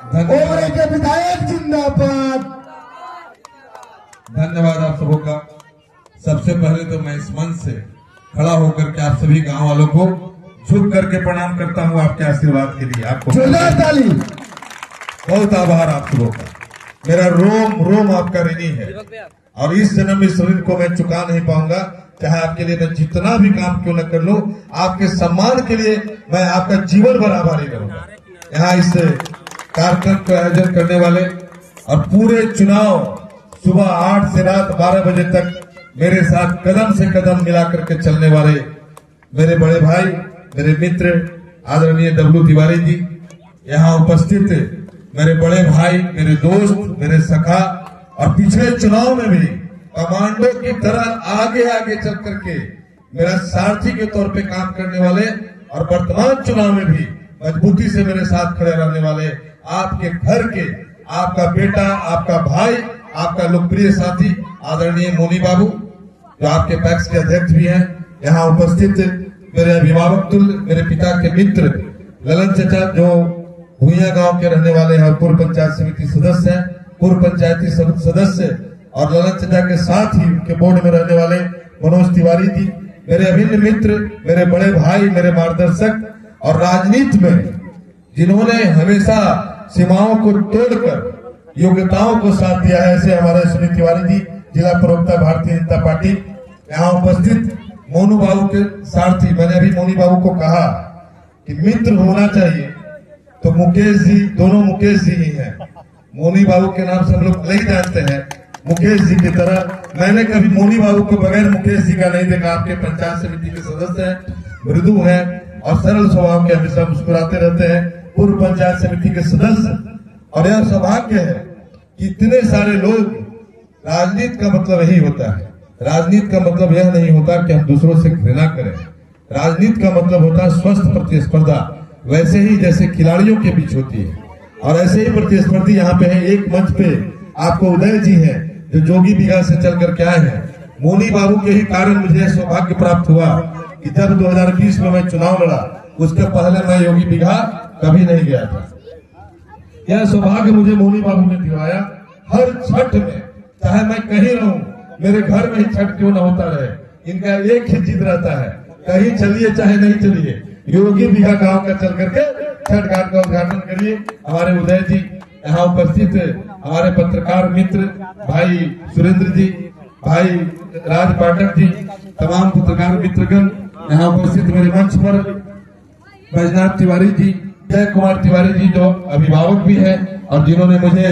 ओवरे के विधायक जिंदाबाद। धन्यवाद आप सबों का। सबसे पहले तो मैं इस मंच से खड़ा होकर के आप सभी गांव वालों को झुक करके प्रणाम करता हूं आपके आशीर्वाद के लिए। आपको जोरदार ताली। बहुत आभार आप सबों का। मेरा रोम रोम आपका ऋणी है और इस जन्म इस ऋण को मैं चुका नहीं पाऊंगा, चाहे आपके लिए मैं जितना भी काम क्यों न कर लूं। आपके सम्मान के लिए मैं आपका जीवन भर आभारी रहूंगा। यहाँ इस कार्यक्रम का आयोजन करने वाले और पूरे चुनाव सुबह 8 से रात 12 बजे तक मेरे साथ कदम से कदम मिला करके चलने वाले मेरे बड़े भाई, मेरे मित्र आदरणीय डब्लू तिवारी जी, यहाँ उपस्थित मेरे बड़े भाई, मेरे दोस्त, मेरे सखा और पिछले चुनाव में भी कमांडो की तरह आगे आगे चल करके मेरा सारथी के तौर पे काम करने वाले और वर्तमान चुनाव में भी मजबूती से मेरे साथ खड़े रहने वाले आपके घर के, आपका बेटा, आपका भाई, आपका लोकप्रिय साथी आदरणीय मोनी बाबू, जो आपके पैक्स के अध्यक्ष भी हैं, यहाँ उपस्थित मेरे अभिभावक तुल्य, मेरे पिता के मित्र ललन चचा, जो भूया गांव के रहने वाले हैं और पूर्व पंचायत समिति सदस्य हैं, पूर्व पंचायती सदस्य और ललन चचा के साथ ही उनके बोर्ड में रहने वाले मनोज तिवारी जी, मेरे अभिन्न मित्र, मेरे बड़े भाई, मेरे मार्गदर्शक और राजनीति में जिन्होंने हमेशा सीमाओं को तोड़कर योग्यताओं को साथ दिया है, ऐसे हमारे सुनील तिवारी जी, जिला प्रवक्ता भारतीय जनता पार्टी। यहाँ उपस्थित मोनू बाबू के सारथी, मैंने अभी मोनी बाबू को कहा कि मित्र होना चाहिए, तो मुकेश जी, दोनों मुकेश जी ही हैं। मोनी बाबू के नाम से हम लोग नहीं जानते हैं, मुकेश जी की तरह मैंने कभी मोनी बाबू को बगैर मुकेश जी का नहीं देखा। आपके पंचायत समिति के सदस्य हैं, मृदु हैं और सरल स्वभाव के, हमेशा मुस्कुराते रहते हैं, पूर्व पंचायत समिति के सदस्य। और यह सौभाग्य है कि इतने सारे लोग, राजनीति का मतलब यही होता है। राजनीति का मतलब यह नहीं होता कि हम दूसरों से घृणा करें। राजनीति का मतलब होता है स्वस्थ प्रतिस्पर्धा, वैसे ही जैसे खिलाड़ियों के बीच होती है। और ऐसे ही प्रतिस्पर्धी यहाँ पे है। एक मंच पे आपको उदय जी हैं, जो जोगी बिघा से चल करके आए हैं। मोनी बाबू के ही कारण मुझे सौभाग्य प्राप्त हुआ कि जब 2020 में मैं चुनाव लड़ा, उसके पहले मैं योगी बिघा कभी नहीं गया था। यह सौभाग्य मुझे मोनी बाबू ने दिलाया। हर छठ में, चाहे मैं कहीं रहूं, मेरे घर में ही छठ क्यों न होता रहे, इनका एक ही जिद रहता है, कहीं चलिए चाहे नहीं चलिए, योगी बिघा गांव का चल करके छठ घाट का उद्घाटन करिए। हमारे उदय जी यहाँ उपस्थित, हमारे पत्रकार मित्र भाई सुरेंद्र जी, भाई राज पाठक जी, तमाम पत्रकार मित्रगण यहाँ उपस्थित, मेरे मंच पर बैजनाथ तिवारी जी, जय कुमार तिवारी जी, जो अभिभावक भी है और जिन्होंने मुझे,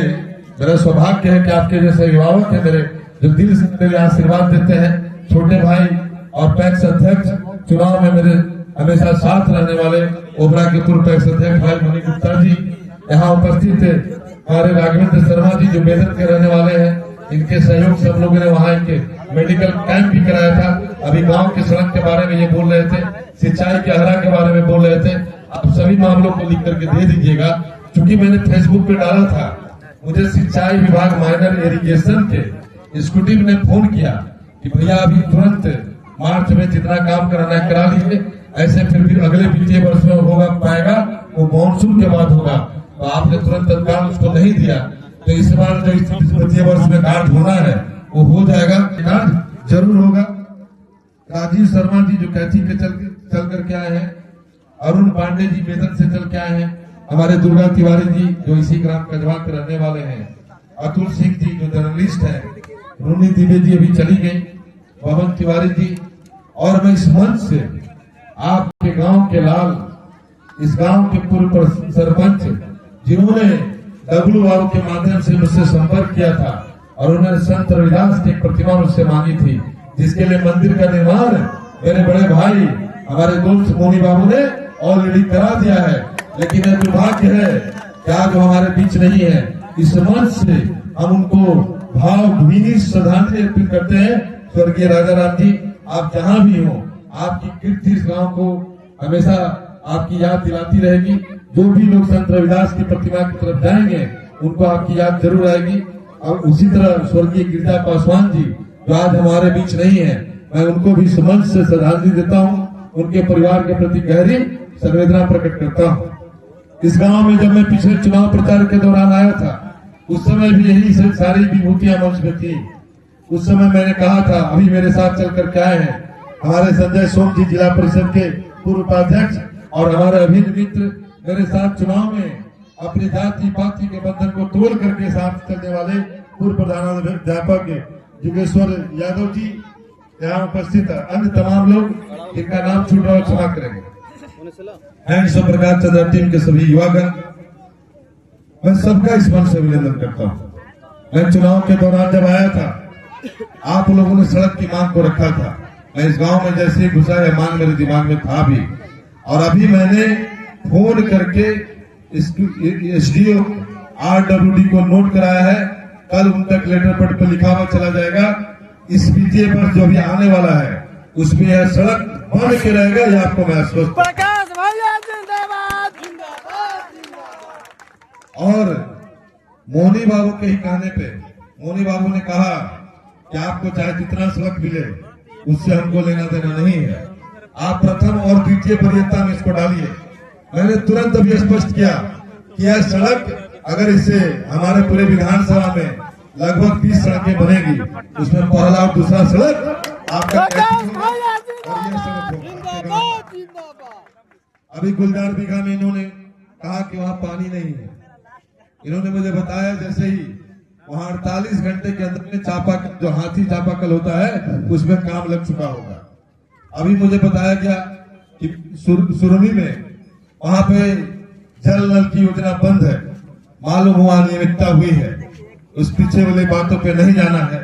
मेरा सौभाग्य है कि आपके जैसे अभिभावक है मेरे, जो दिल से मेरे आशीर्वाद देते हैं। छोटे भाई और पैक्स अध्यक्ष, चुनाव में मेरे हमेशा साथ रहने वाले ओबरा के पूर्व पैक्स अध्यक्ष भाई मणि गुप्ता जी, यहाँ उपस्थित हमारे राघवेंद्र शर्मा जी, जो बेदर के रहने वाले हैं। इनके सहयोग से हम लोगों ने वहाँ इनके मेडिकल कैंप भी कराया था। अभी गांव की सड़क के बारे में ये बोल रहे थे, सिंचाई के हरा के बारे में बोल रहे थे। आप सभी मामलों को लिख करके दे दीजिएगा, क्योंकि मैंने फेसबुक पे डाला था। मुझे सिंचाई विभाग माइनर इरिगेशन के एग्जीक्यूटिव ने फोन किया कि भैया अभी तुरंत मार्च में जितना काम कराना है करा लीजिए, ऐसे फिर अगले वित्तीय वर्ष में होगा पाएगा, वो मानसून के बाद होगा। तो आपने तुरंत तत्काल उसको नहीं दिया, तो इस बार जो इस वित्तीय वर्ष में कार्ड होना है वो हो जाएगा, कार्ड जरूर होगा। राजीव शर्मा जी, जो कैथी के चल करके आए हैं, अरुण पांडे जी बेदन से चल के आए हैं, हमारे दुर्गा तिवारी जी, जो इसी ग्राम कजवा के रहने वाले हैं, अतुल सिंह जी, जो जर्नलिस्ट हैं, रूनी दिव्य जी अभी चली गई, पवन तिवारी जी। और मैं इस मंच से आपके गांव के लाल, इस गांव के पूर्व सरपंच, जिन्होंने डब्लू बाबू के माध्यम से मुझसे संपर्क किया था और उन्होंने संत रविदास की प्रतिमा मुझसे मांगी थी, जिसके लिए मंदिर का निर्माण मेरे बड़े भाई, हमारे दोस्त मोनी बाबू ने ऑलरेडी करा दिया है। लेकिन यह दुर्भाग्य है कि आज वो हमारे बीच नहीं है। इस मंच से हम उनको भावभीनी श्रद्धांजलि अर्पित करते हैं। स्वर्गीय राजा राम जी, आप जहाँ भी हो, आपकी कीर्ति इस गांव को हमेशा आपकी याद दिलाती रहेगी। जो भी लोग संत रविदास की प्रतिमा की तरफ जाएंगे, उनको आपकी याद जरूर आएगी। और उसी तरह स्वर्गीय गिरिजा पासवान जी, जो आज हमारे बीच नहीं है, मैं उनको भी इस मंच से श्रद्धांजलि देता हूँ, उनके परिवार के प्रति गहरी संवेदना प्रकट करता हूँ। इस गांव में जब मैं पिछले चुनाव प्रचार के दौरान आया था, उस समय भी यही सारी विभूतियां मंच में थी। उस समय मैंने कहा था, अभी मेरे साथ चल करके आए हैं हमारे संजय सोम जी, जिला परिषद के पूर्व उपाध्यक्ष, और हमारे अभिन्न मित्र मेरे साथ चुनाव में अपनी जाति पाति के बंधन को तोड़ करके साथ चलने वाले पूर्व प्रधानाध्यापक जुगेश्वर यादव जी यहाँ उपस्थित है। अन्य तमाम लोग जिनका नाम छूट रहा है क्षमा करेंगे। एंड प्रकाश चंद्र टीम के सभी युवागण, मैं सबका इस मन से अभिनंदन करता हूँ। मैं चुनाव के दौरान जब आया था, आप लोगों ने सड़क की मांग को रखा था। मैं इस गांव में जैसे ही घुसा, यह मांग मेरे दिमाग में था भी, और अभी मैंने फोन करके एसडीओ RWD को नोट कराया है। कल उन तक लेटर पैड पर लिखा हुआ चला जाएगा। इस बीजे पर जो भी आने वाला है उसमें यह सड़क बन के रहेगा, यह आपको मैं आश्वस्त। प्रकाश भैया जिंदाबाद जिंदाबाद जिंदाबाद। और मोहनी बाबू के ही कहने पे मोहनी बाबू ने कहा कि आपको चाहे जितना सड़क मिले उससे हमको लेना देना नहीं है, आप प्रथम और द्वितीय वरीयता में इसको डालिए। मैंने तुरंत अभी स्पष्ट किया कि यह सड़क अगर इसे हमारे पूरे विधानसभा में लगभग 20 सड़कें बनेगी, उसमें पहला और दूसरा सड़क आपका अभी गुलजार बीघा में इन्होंने कहा कि वहां पानी नहीं है। इन्होंने मुझे बताया जैसे ही वहां 48 घंटे के अंदर में चापाकल, जो हाथी चापाकल होता है, उसमें काम लग चुका होगा। अभी मुझे बताया गया कि सुरमी में वहां पे जल नल की योजना बंद है, मालूम हुआ अनियमितता हुई है। उस पीछे वाली बातों पे नहीं जाना है,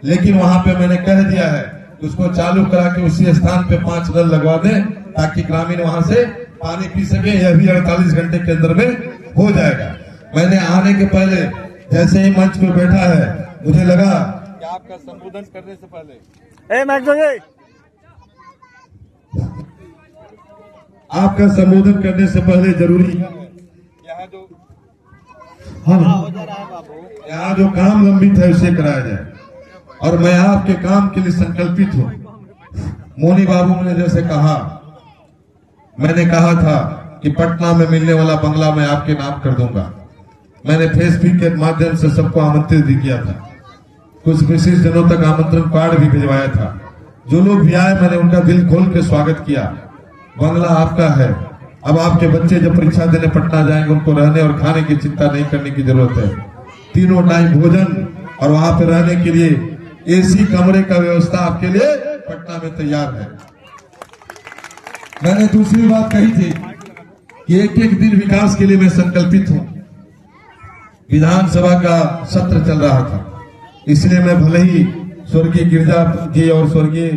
लेकिन वहां पे मैंने कह दिया है उसको चालू करा के उसी स्थान पे 5 नल लगवा दें ताकि ग्रामीण वहां से पानी पी सके। यह भी 48 घंटे के अंदर में हो जाएगा। मैंने आने के पहले जैसे ही मंच पे बैठा है, मुझे लगा कि आपका संबोधन करने से पहले आपका संबोधन करने से पहले जरूरी यहाँ जो काम लंबित है उसे कराया जाए, और मैं आपके काम के लिए संकल्पित हूँ। मोनी बाबू ने जैसे कहा, मैंने कहा था कि पटना में मिलने वाला बंगला मैं आपके नाम कर दूंगा। मैंने फेसबुक के माध्यम से सबको आमंत्रित भी किया था, कुछ विशेष जनों तक आमंत्रण कार्ड भी भिजवाया था। जो लोग भी आए मैंने उनका दिल खोल के स्वागत किया। बंगला आपका है। अब आपके बच्चे जब परीक्षा देने पटना जाएंगे, उनको रहने और खाने की चिंता नहीं करने की जरूरत है। 3 टाइम भोजन और वहां पर रहने के लिए AC कमरे का व्यवस्था आपके लिए पटना में तैयार है। मैंने दूसरी बात कही थी कि एक दिन विकास के लिए मैं संकल्पित हूं। विधानसभा का सत्र चल रहा था, इसलिए मैं भले ही स्वर्गीय गिरजा जी और स्वर्गीय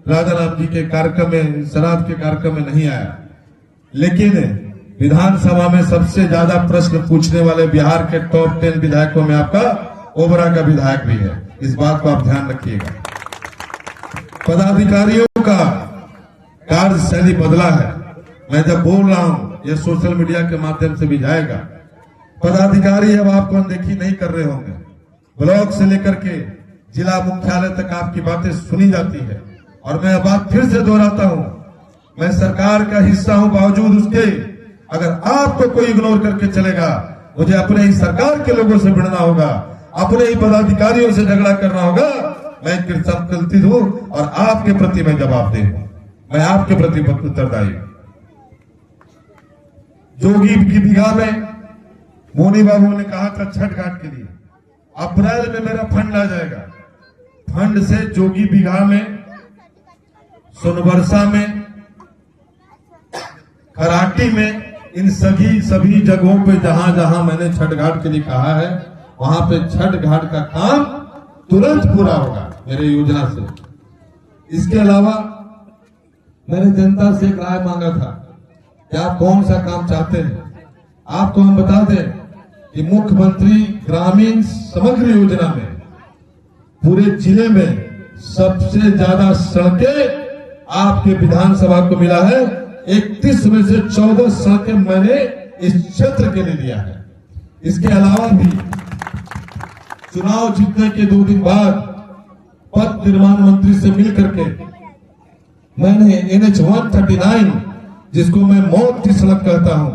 राजाराम जी के कार्यक्रम में, श्राद्ध के कार्यक्रम में नहीं आया, लेकिन विधानसभा में सबसे ज्यादा प्रश्न पूछने वाले बिहार के टॉप 10 विधायकों में आपका ओबरा का विधायक भी है। इस बात को आप ध्यान रखिएगा। पदाधिकारियों का कार्यशैली बदला है। मैं जब बोल रहा हूं यह सोशल मीडिया के माध्यम से भी जाएगा। पदाधिकारी अब आपको अनदेखी नहीं कर रहे होंगे। ब्लॉक से लेकर के जिला मुख्यालय तक आपकी बातें सुनी जाती है, और मैं बात फिर से दोहराता हूं, मैं सरकार का हिस्सा हूं, बावजूद उसके अगर आपको कोई इग्नोर करके चलेगा, मुझे अपने ही सरकार के लोगों से भिड़ना होगा, अपने ही पदाधिकारियों से झगड़ा करना होगा। मैं संकल्पित हूं और आपके प्रति मैं जवाबदेह हूं। मैं आपके प्रति उत्तरदायी हूं। जोगी की बीघा में मोनी बाबू ने कहा था छठ घाट के लिए अप्रैल में मेरा फंड आ जाएगा। फंड से जोगी बीघा में, सोनबरसा में, खराटी में, इन सभी जगहों पे जहां जहां मैंने छठ घाट के लिए कहा है, वहां पे छठ घाट का काम तुरंत पूरा होगा मेरे योजना से। इसके अलावा मैंने जनता से एक राय मांगा था कि आप कौन सा काम चाहते हैं। आपको हम बता दें कि मुख्यमंत्री ग्रामीण समग्र योजना में पूरे जिले में सबसे ज्यादा सड़कें आपके विधानसभा को मिला है। 31 में से 14 सड़कें मैंने इस क्षेत्र के लिए दिया है। इसके अलावा भी चुनाव जीतने के 2 दिन बाद पथ निर्माण मंत्री से मिलकर के मैंने NH 139, जिसको मैं मौत की सड़क कहता हूं,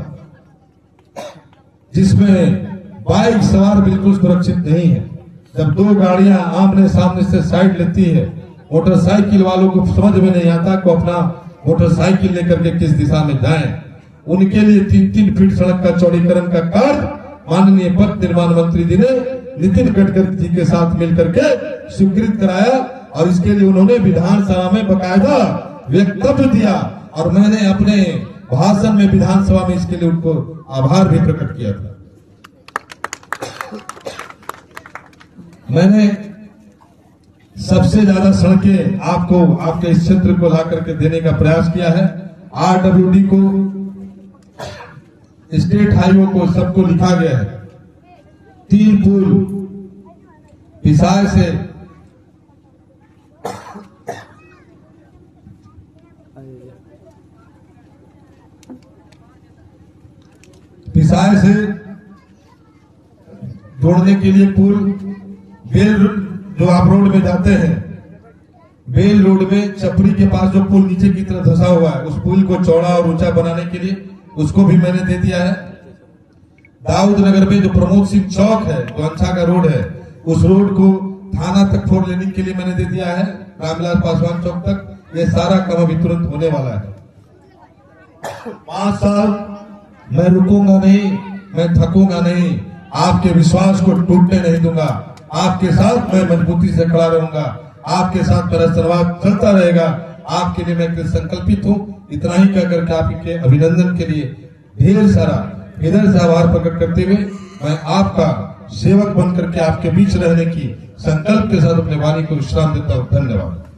जिसमें बाइक सवार बिल्कुल सुरक्षित नहीं है। जब दो गाड़ियां आमने सामने से साइड लेती है, मोटरसाइकिल वालों को समझ में नहीं आता को अपना मोटरसाइकिल लेकर के किस दिशा में जाएं। उनके लिए 3-3 फीट सड़क का चौड़ीकरण का कार्य माननीय पथ निर्माण मंत्री जी ने नितिन गडकरी जी के साथ मिलकर के स्वीकृत कराया और इसके लिए उन्होंने विधानसभा में बकायदा वक्तव्य दिया और मैंने अपने भाषण में विधानसभा में इसके लिए उनको आभार भी प्रकट किया था। मैंने सबसे ज्यादा सड़कें आपको आपके इस क्षेत्र को ला करके देने का प्रयास किया है। RWD को, स्टेट हाईवे को सबको लिखा गया है। 3 पुल पिसाय से जोड़ने के लिए पुल, बेल जो आप रोड में जाते हैं, बेल रोड में चपड़ी के पास जो पुल नीचे की तरफ धंसा हुआ है, उस पुल को चौड़ा और ऊंचा बनाने के लिए उसको भी मैंने दे दिया है। दाऊद नगर में जो प्रमोद सिंह चौक है, जो अंछा का रोड है, उस रोड को थाना तक 4 लेनिंग के लिए मैंने दे दिया है, रामविलास पासवान चौक तक। ये सारा काम अभी तुरंत होने वाला है। 5 साल मैं रुकूंगा नहीं, मैं थकूंगा नहीं, आपके विश्वास को टूटने नहीं दूंगा। आपके साथ मैं मजबूती से खड़ा रहूंगा, आपके साथ मेरा संवाद चलता रहेगा। आपके लिए मैं संकल्पित हूं। इतना ही कहकर के आपके अभिनंदन के लिए ढेर सारा इधर से आभार प्रकट करते हुए मैं आपका सेवक बनकर के आपके बीच रहने की संकल्प के साथ अपने वाणी को विश्राम देता हूं। धन्यवाद।